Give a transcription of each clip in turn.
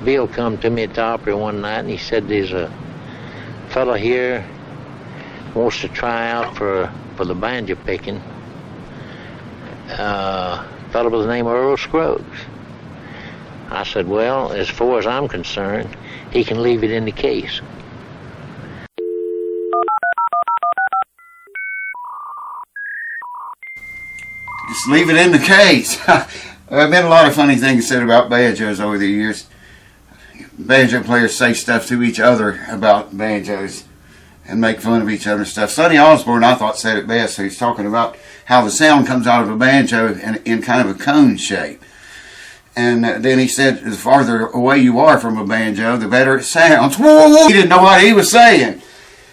Bill come to me at the opera one night, and he said there's a fella here wants to try out for the banjo picking. Fellow by the name of Earl Scruggs. I said, well, as far as I'm concerned, he can leave it in the case. Just leave it in the case. There have been a lot of funny things said about banjos over the years. Banjo players say stuff to each other about banjos and make fun of each other's stuff. Sonny Osborne, I thought, said it best. He's talking about how the sound comes out of a banjo in kind of a cone shape. And then he said, the farther away you are from a banjo, the better it sounds. Whoa! He didn't know what he was saying.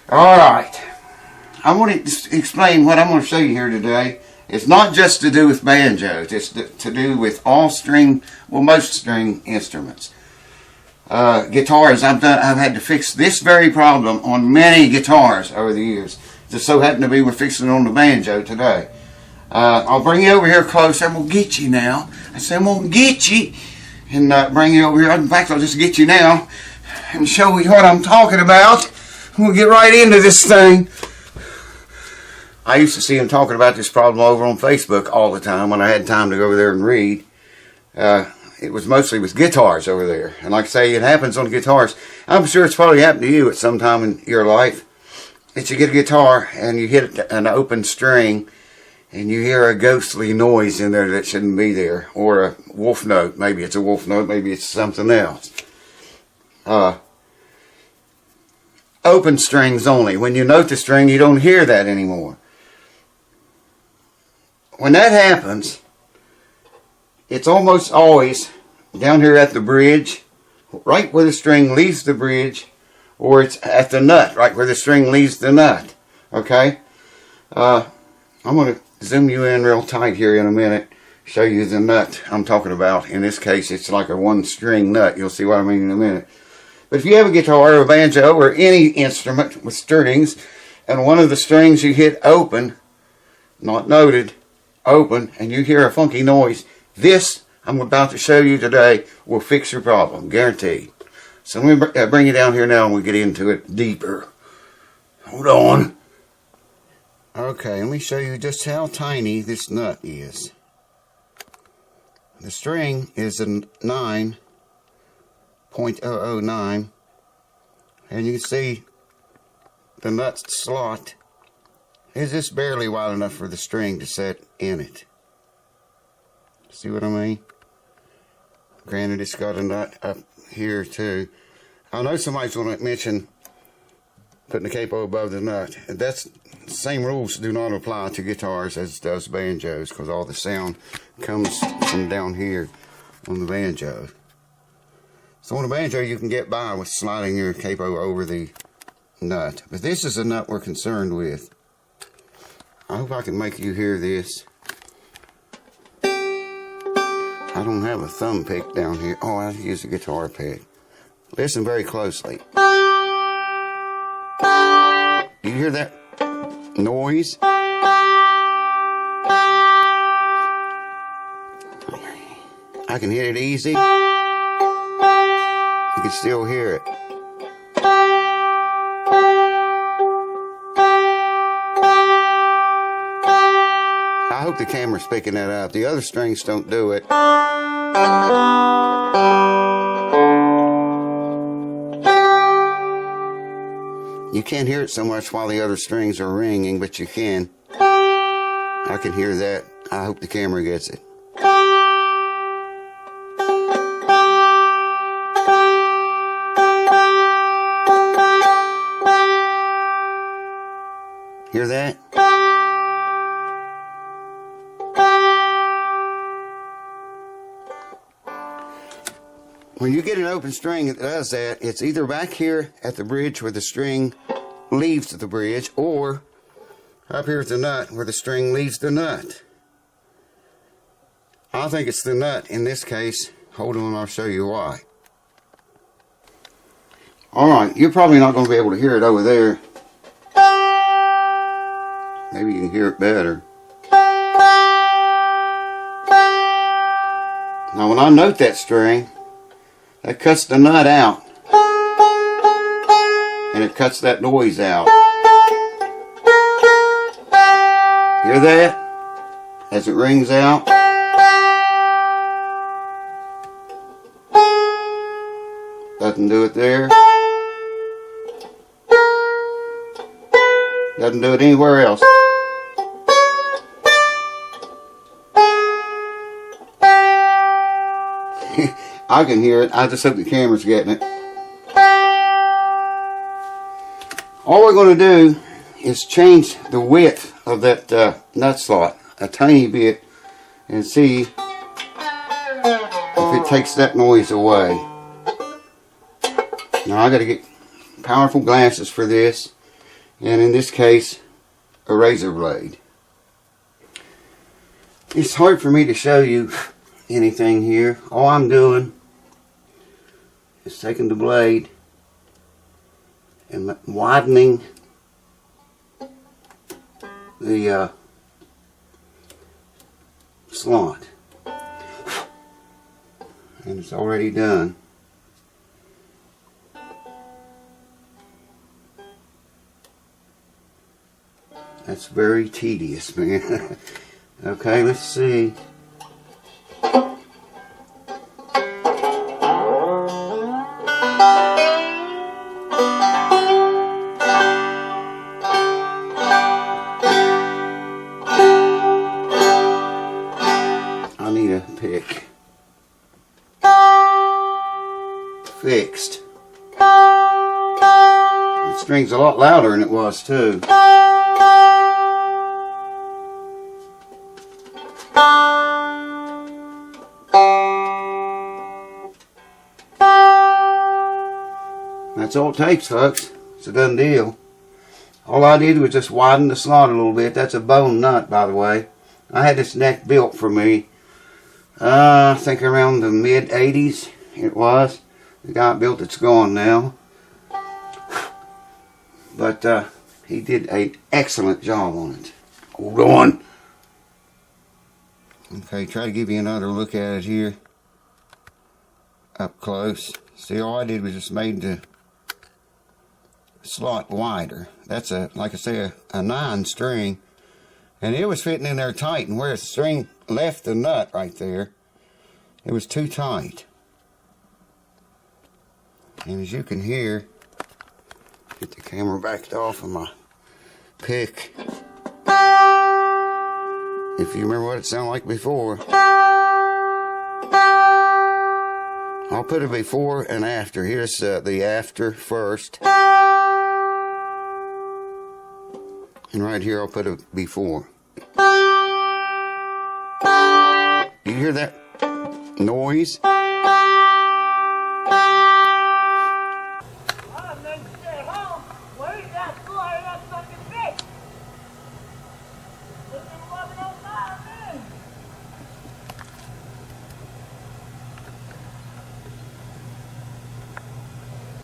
All right. I want to explain what I'm going to show you here today. It's not just to do with banjos. It's to do with all string, well, most string instruments. Guitars, I've had to fix this very problem on many guitars over the years. Just so happened to be we're fixing it on the banjo today. I'll bring you over here close. I'm going to get you now. I said I'm going to get you and bring you over here. In fact, I'll just get you now and show you what I'm talking about. We'll get right into this thing. I used to see him talking about this problem over on Facebook all the time when I had time to go over there and read. It was mostly with guitars over there. And like I say, it happens on guitars. I'm sure it's probably happened to you at some time in your life. That you get a guitar and you hit an open string and you hear a ghostly noise in there that shouldn't be there. Or a wolf note. Maybe it's a wolf note. Maybe it's something else. Open strings only. When you note the string, you don't hear that anymore. When that happens, it's almost always down here at the bridge, right where the string leaves the bridge, or it's at the nut, right where the string leaves the nut. Okay? I'm going to zoom you in real tight here in a minute, show you the nut I'm talking about. In this case, it's like a one-string nut. You'll see what I mean in a minute. But if you have a guitar or a banjo or any instrument with strings, and one of the strings you hit open, not noted, open, and you hear a funky noise, this I'm about to show you today will fix your problem, guaranteed. So let me bring you down here now and we'll get into it deeper. Hold on. Okay, let me show you just how tiny this nut is. The string is a 9.009, and you can see the nut slot is just barely wide enough for the string to set in it. See what I mean? Granted, it's got a nut up here too. I know somebody's going to mention putting the capo above the nut. That's same rules do not apply to guitars as does banjos, because all the sound comes from down here on the banjo. So on a banjo you can get by with sliding your capo over the nut, but this is the nut we're concerned with. I hope I can make you hear this. I don't have a thumb pick down here. Oh, I use a guitar pick. Listen very closely. You hear that noise? I can hit it easy. You can still hear it. I hope the camera's picking that up. The other strings don't do it. You can't hear it so much while the other strings are ringing, but you can. I can hear that. I hope the camera gets it. Hear that? When you get an open string that does that, it's either back here at the bridge where the string leaves the bridge, or up here at the nut where the string leaves the nut. I think it's the nut in this case. Hold on, I'll show you why. Alright, you're probably not going to be able to hear it over there. Maybe you can hear it better. Now when I note that string That cuts the nut out. And it cuts that noise out. Hear that? As it rings out. Doesn't do it there. Doesn't do it anywhere else. I can hear it. I just hope the camera's getting it. All we're going to do is change the width of that nut slot a tiny bit and see if it takes that noise away. Now I got to get powerful glasses for this, and in this case a razor blade. It's hard for me to show you anything here. All I'm doing is taking the blade and widening the slot, and it's already done. That's very tedious, man. Okay, let's see. I need a pick. Fixed. The string's a lot louder than it was too. That's all it takes, folks. It's a done deal. All I did was just widen the slot a little bit. That's a bone nut, by the way. I had this neck built for me, I think around the mid-80s it was. The guy built it's gone now. But he did an excellent job on it. Hold on. Okay, try to give you another look at it here. Up close. See, all I did was just made the slot wider. That's like I say, a 9 string, and it was fitting in there tight, and where the string left the nut right there, it was too tight. And as you can hear, get the camera backed off of my pick. If you remember what it sounded like before, I'll put a before and after. Here's the after first. And right here I'll put a before. You hear that noise?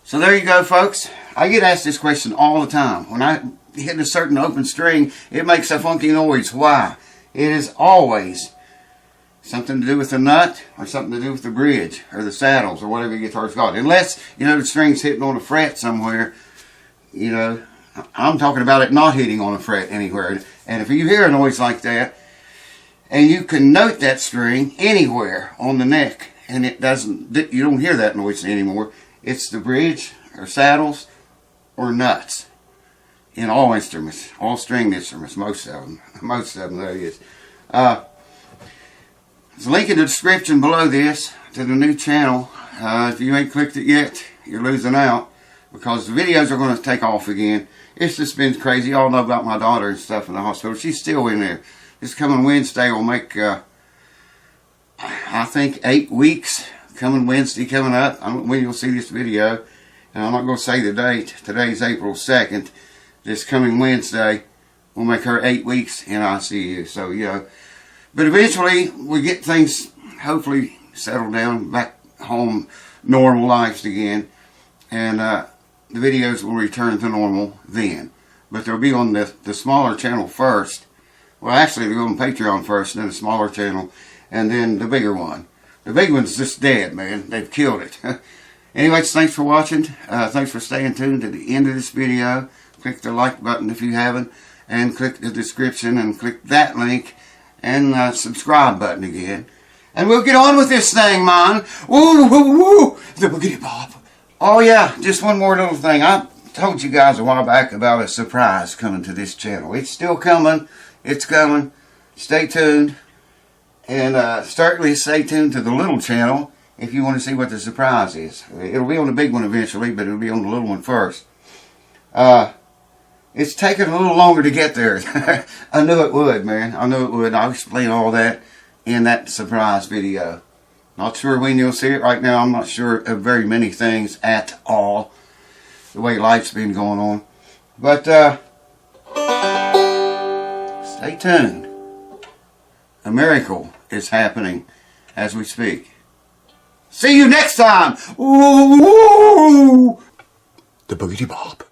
So there you go, folks. I get asked this question all the time. When I hit a certain open string, it makes a funky noise. Why? It is always something to do with the nut or something to do with the bridge or the saddles or whatever your guitar's got. Unless, you know, the string's hitting on a fret somewhere, you know. I'm talking about it not hitting on a fret anywhere. And if you hear a noise like that, and you can note that string anywhere on the neck, and it doesn't, you don't hear that noise anymore. It's the bridge or saddles or nuts in all instruments, all stringed instruments, most of them that is. There's a link in the description below this to the new channel. If you ain't clicked it yet, you're losing out, because the videos are going to take off again. It's just been crazy. Y'all know about my daughter and stuff in the hospital. She's still in there. This coming Wednesday will make, I think, 8 weeks. Coming Wednesday, coming up. I don't know when you'll see this video. And I'm not going to say the date. Today's April 2nd. This coming Wednesday will make her 8 weeks in ICU. So, you know. But eventually, we get things hopefully settled down, back home, normal lives again. And the videos will return to normal then. But they'll be on the smaller channel first. Well, actually, they'll go on Patreon first, then the smaller channel, and then the bigger one. The big one's just dead, man. They've killed it. Anyways, thanks for watching. Thanks for staying tuned to the end of this video. Click the like button if you haven't, and click the description and click that link and subscribe button again. And we'll get on with this thing, man. Woo, woo, woo. The boogity bob. Oh yeah, just one more little thing. I told you guys a while back about a surprise coming to this channel. It's still coming. It's coming. Stay tuned. And certainly stay tuned to the little channel if you want to see what the surprise is. It'll be on the big one eventually, but it'll be on the little one first. It's taken a little longer to get there. I knew it would, man. I knew it would. I'll explain all that in that surprise video. Not sure when you'll see it right now. I'm not sure of very many things at all, the way life's been going on. But stay tuned. A miracle is happening as we speak. See you next time. Ooh, the boogity bob.